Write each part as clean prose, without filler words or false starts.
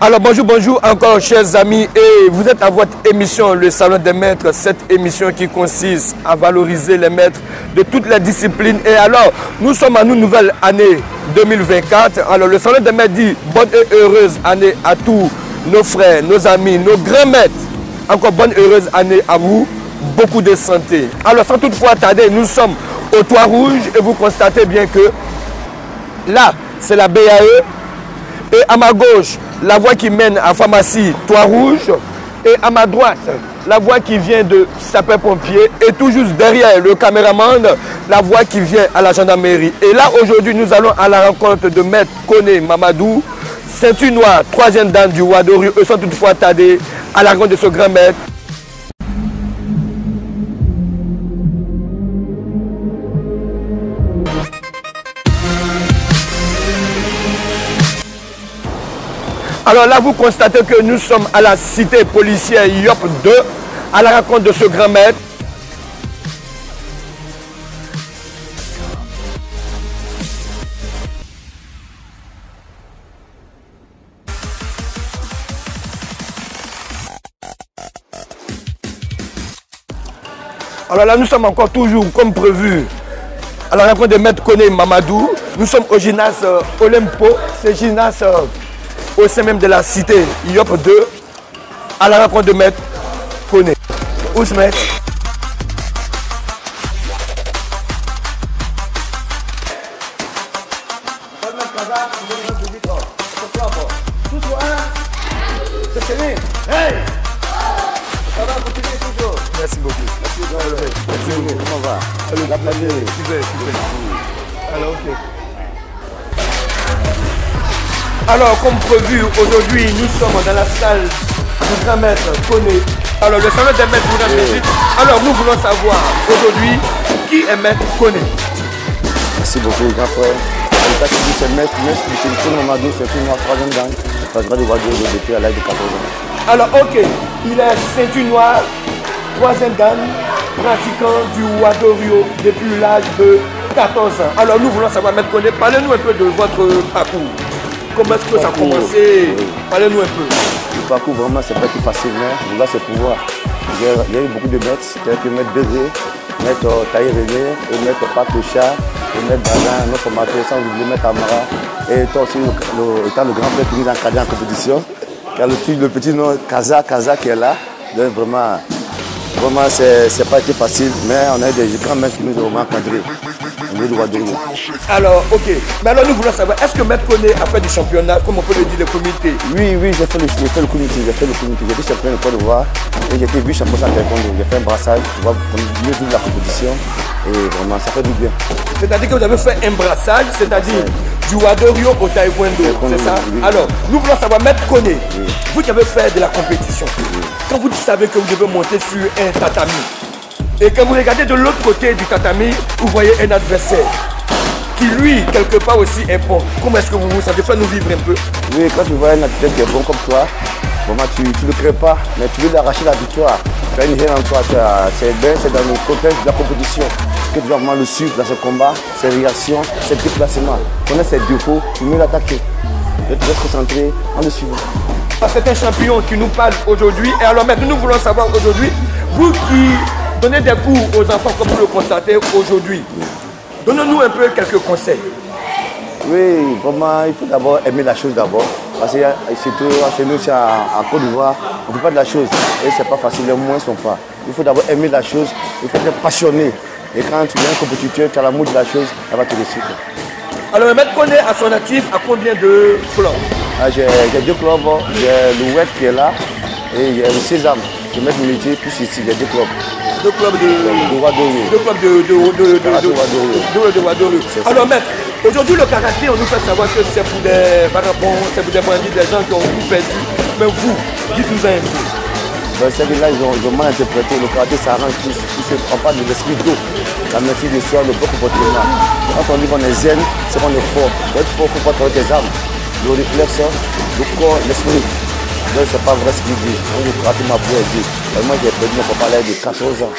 Alors bonjour encore chers amis, et vous êtes à votre émission Le Salon des Maîtres, cette émission qui consiste à valoriser les maîtres de toutes les disciplines. Et alors, nous sommes en une nouvelle année 2024. Alors le Salon des Maîtres dit bonne et heureuse année à tous nos frères, nos amis, nos grands maîtres. Encore bonne et heureuse année à vous, beaucoup de santé. Alors sans toutefois tarder, nous sommes au Toit Rouge et vous constatez bien que là, c'est la BAE. Et à ma gauche, la voie qui mène à pharmacie Toit Rouge. Et à ma droite, la voie qui vient de sapeur-pompier. Et tout juste derrière le caméraman, la voie qui vient à la gendarmerie. Et là, aujourd'hui, nous allons à la rencontre de Maître Koné Mamadou, ceinture noire, 3e dan du Ouadorou, sans toutefois tarder à la rencontre de ce grand maître. Alors là, vous constatez que nous sommes à la cité policière Yop 2, à la rencontre de ce grand maître. Alors là, nous sommes encore toujours, comme prévu, à la rencontre de Maître Koné Mamadou. Nous sommes au gymnase Olympo, c'est gymnase au sein même de la cité Yop 2, à la rencontre de Maître Koné. Où se mettre? Merci beaucoup. Merci beaucoup. Comment va? Super. Alors, ok. Alors, comme prévu, aujourd'hui, nous sommes dans la salle du grand maître Koné. Alors, le salon des maîtres, mesdames et messieurs. Alors, nous voulons savoir aujourd'hui qui est Maître Koné. Merci beaucoup, grand frère. En fait, c'est Maître Koné Mamadou, c'est une noire 3e dan. Je vais devoir dire depuis à l'âge de 14 ans. Alors, ok, il est ceinture noire, 3e dan, pratiquant du Ouadorou depuis l'âge de 14 ans. Alors, nous voulons savoir, Maître Koné, parlez-nous un peu de votre parcours. Comment est-ce que ça a commencé? Parlez-nous un peu. Le parcours, vraiment, c'est pas tout facile, mais là, c'est pouvoir. Il y a eu beaucoup de maîtres, c'est-à-dire Maître Béré, Maître Taï René, et Maître Patoucha, et Maître Bazin, notre formateur, sans oublier Maître Amara, et toi aussi, étant le grand frère qui nous a encadré en compétition, car le petit nom Kaza qui est là, donc vraiment, c'est pas été facile, mais on a eu des grands maîtres qui nous ont vraiment encadrés. Alors, ok. Mais alors, nous voulons savoir, est-ce que Maître Koné a fait du championnat, comme on peut le dire, le comité? Oui, j'ai fait le comité. J'ai été champion de Côte d'Ivoire et j'ai été vice-champion de taekwondo. J'ai fait un brassage pour mieux vivre la compétition et vraiment, ça fait du bien. C'est-à-dire que vous avez fait un brassage, c'est-à-dire du Ouadorou au taekwondo, c'est ça? Oui. Alors, nous voulons savoir, Maître Koné, vous qui avez fait de la compétition, quand vous savez que vous devez monter sur un tatami, et quand vous regardez de l'autre côté du tatami, vous voyez un adversaire qui, lui, quelque part aussi est bon. Comment est-ce que vous vous sentez? Faites-nous vivre un peu. Oui, quand tu vois un athlète qui est bon comme toi, vraiment, tu ne le crées pas, mais tu veux l'arracher la victoire. Tu as une haine en toi. C'est dans le contexte de la compétition que tu dois vraiment le suivre dans ce combat, ses réactions, ses déplacements. Connaître ses défauts, tu veux l'attaquer. Tu dois te concentrer en le suivant. C'est un champion qui nous parle aujourd'hui. Et alors maintenant, nous voulons savoir aujourd'hui, vous qui donnez des cours aux enfants comme vous le constatez aujourd'hui, donnez-nous un peu quelques conseils. Oui, vraiment, il faut d'abord aimer la chose d'abord. Parce que surtout chez nous, en Côte d'Ivoire, on ne fait pas de la chose. Et c'est pas facile, les moyens ne sont pas. Il faut d'abord aimer la chose, il faut être passionné. Et quand tu es un compétiteur, tu as l'amour de la chose, elle va te réussir. Alors, Maître Koné, à son actif, à combien de clubs? J'ai 2 clubs, j'ai le WET qui est là, et il y a le Sésame, qui est Maître Militaire, plus ici, il y a 2 clubs. 2 clubs de Ouadorou. 2 clubs de Ouadorou. Alors, Maître, aujourd'hui, le karaté, on nous fait savoir que c'est pour des vagabonds, c'est pour des bandits, des gens qui ont tout perdu. Mais vous, dites-nous un peu. C'est que là, ils ont mal interprété. Le karaté, ça arrange tout. On parle de l'esprit d'eau, la maîtrise du soir, le bon comportement. Quand on dit qu'on est zen, c'est qu'on est fort. Pour être fort, il faut pas travailler tes armes. Le réflexe, le corps, l'esprit. Donc, c'est pas vrai ce qu'il dit. On dit karaté m'a dit. Moi, j'ai perdu mon papa à l'âge de 14 ans.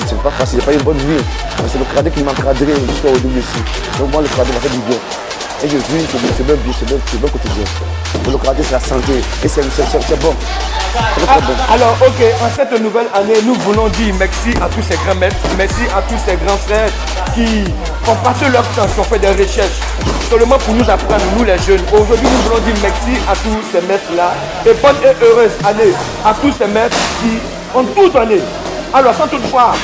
C'est pas facile, c'est pas une bonne vie. C'est le karaté qui m'a encadré jusqu'au début ici. Donc, moi, le karaté m'a fait du bien. Et je vis, c'est bien quotidien. Pour le karaté, c'est la santé. Et c'est bon. Alors, ok, en cette nouvelle année, nous voulons dire merci à tous ces grands maîtres, merci à tous ces grands frères qui ont passé leur temps, qui ont fait des recherches, seulement pour nous apprendre, nous les jeunes. Aujourd'hui, nous voulons dire merci à tous ces maîtres-là et bonne et heureuse année à tous ces maîtres qui ont tout donné. Alors, sans toutefois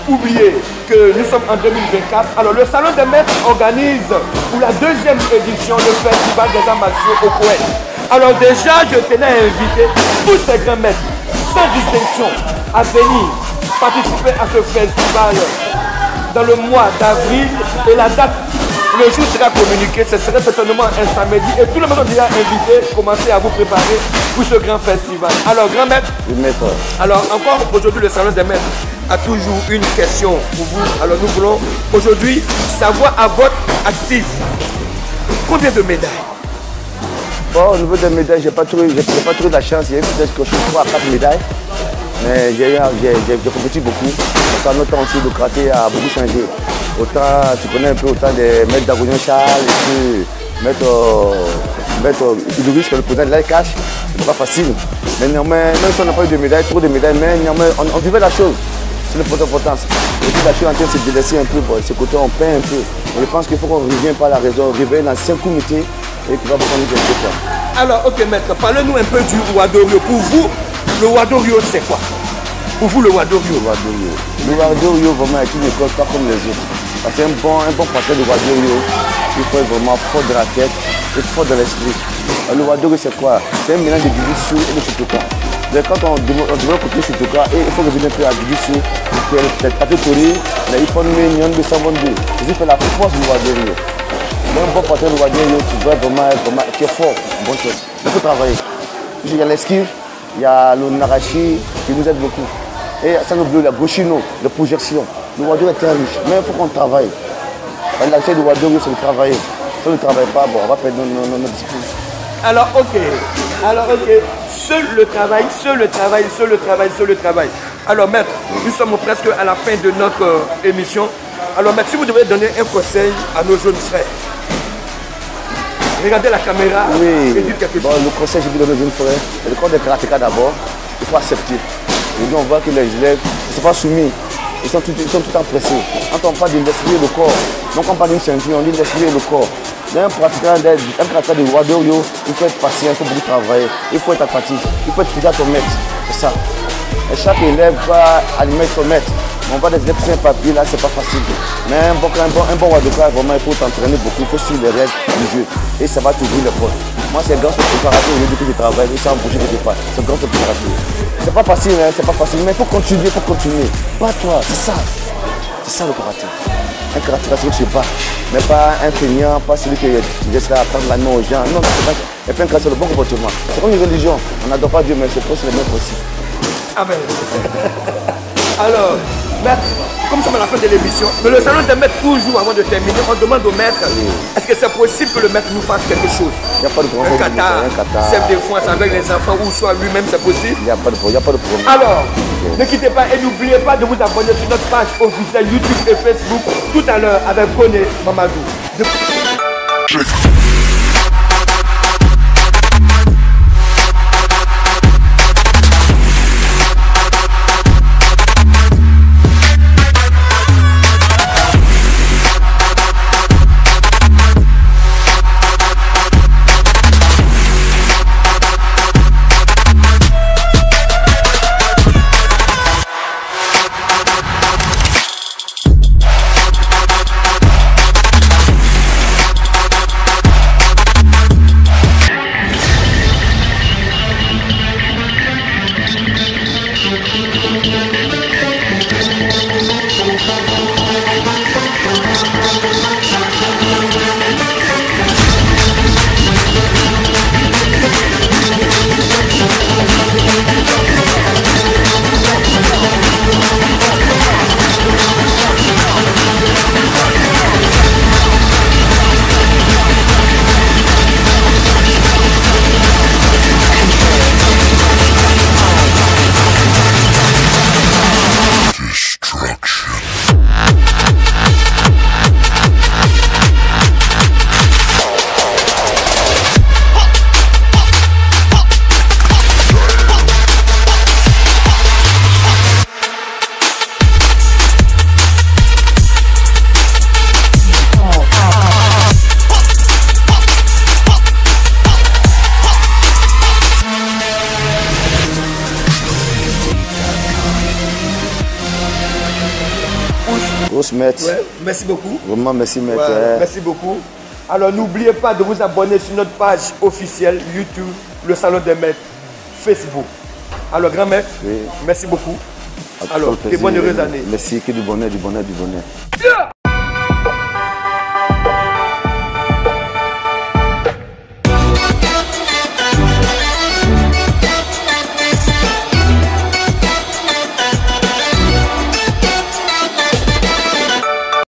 oublier que nous sommes en 2024. Alors, le Salon des Maîtres organise pour la deuxième édition le Festival des arts martiaux au Koweït. Alors déjà, je tenais à inviter tous ces grands maîtres, sans distinction, à venir participer à ce festival dans le mois d'avril. Et la date, le jour sera communiqué, ce serait certainement un samedi. Et tout le monde est déjà invité, commencez à vous préparer pour ce grand festival. Alors, grand maître, alors encore aujourd'hui, le Salon des Maîtres a toujours une question pour vous. Alors nous voulons aujourd'hui savoir à votre actif combien de médailles. Bon, au niveau des médailles, j'ai pas trouvé de la chance. Il y a eu peut-être que je suis 3 à 4 médailles. Mais j'ai compétit beaucoup. Parce qu'en notre temps aussi, le karaté a beaucoup changé. Autant, tu connais un peu autant des maîtres d'Agonion Charles et puis maître Idouris, qui est le président de l'AICH. C'est pas facile. Mais néanmoins, même si on n'a pas eu de médailles, trop de médailles, mais néanmoins, on vivait la chose. C'est l'importance. Et puis la chose en train de se délaisser un peu, ce côté on peint un peu. Mais je pense qu'il faut qu'on revienne par la raison, revienne dans 5 comités et qu'il va beaucoup nous aider. Alors, ok maître, parlez-nous un peu du Wadorio. Pour vous, le Wadorio c'est quoi? Pour vous, le Wadorio. Le Wadorio vraiment est une école pas comme les autres. Parce qu'un bon pasteur de Wadorio, il faut être vraiment fort de la tête et fort de l'esprit. Le Wadorio c'est quoi? C'est un mélange de Jujutsu et de Shutoka. Donc quand on devrait côté Shutoka, et il faut revenir un peu à Jujutsu, que le Taketori, il faut nous Nyon de 122. C'est fait la force du Wadorio. Un bon pasteur de Wadorio, tu dois vraiment être fort, bonne chose. Il faut travailler. Il y a l'esquive, il y a le Narashi qui nous aide beaucoup. Et ça nous oublie la Goshino, la projection. Le Wadorio est très riche, mais il faut qu'on travaille. L'accès du Wadorio, c'est de travailler. Si on ne travaille pas, bon, on va perdre nos disciplines. Alors ok, seul le travail. Alors maître, nous sommes presque à la fin de notre émission. Alors maître, si vous devez donner un conseil à nos jeunes frères, regardez la caméra et dites quelque chose. Le conseil que je vais donner aux jeunes frères, c'est le corps des karatékas d'abord, il faut accepter. Aujourd'hui on voit que les élèves ne sont pas soumis, ils sont tout empressés. Quand on parle de l'esprit et le corps, donc on parle d'une ceinture, on dit l'esprit et le corps. Un pratiquant de Wadorio, il faut être patient, il faut beaucoup travailler, il faut être apathique, il faut être fidèle à ton maître. C'est ça. Et chaque élève va animer son maître. On va des élèves qui sont un papier, là, c'est pas facile. Mais un bon Wadoka, vraiment, il faut t'entraîner beaucoup, il faut suivre les règles du jeu. Et ça va t'ouvrir les portes. Moi, c'est grâce au karaté aujourd'hui que je travaille, et ça bouger quelque part. C'est grâce au karaté. C'est pas facile, hein, c'est pas facile, mais il faut continuer, Pas toi, c'est ça. C'est ça le karaté. Un karatéka, c'est celui qui se bat, mais pas un feignant, pas celui qui laisse à prendre la main aux gens. Non, c'est pas. Et puis un karaté, c'est le bon comportement. C'est comme une religion. On n'adore pas Dieu, mais c'est pour les mêmes aussi. Amen. Alors, maître, comme nous sommes à la fin de l'émission, mais le salon des maîtres, toujours avant de terminer, on demande au maître, est-ce que c'est possible que le maître nous fasse quelque chose? Il n'y a pas de problème. Un kata, self défense avec les enfants ou soit lui-même, c'est possible? Il n'y a pas de problème. Alors, ne quittez pas et n'oubliez pas de vous abonner sur notre page officielle YouTube et Facebook tout à l'heure avec Koné Mamadou. grosse maître. Ouais, merci beaucoup. Vraiment, merci, maître. Ouais, merci beaucoup. Alors, n'oubliez pas de vous abonner sur notre page officielle YouTube, le Salon des Maîtres, Facebook. Alors, grand maître, oui. Merci beaucoup. Alors, des bonnes heureuses années. Merci, que du bonheur, du bonheur, du bonheur.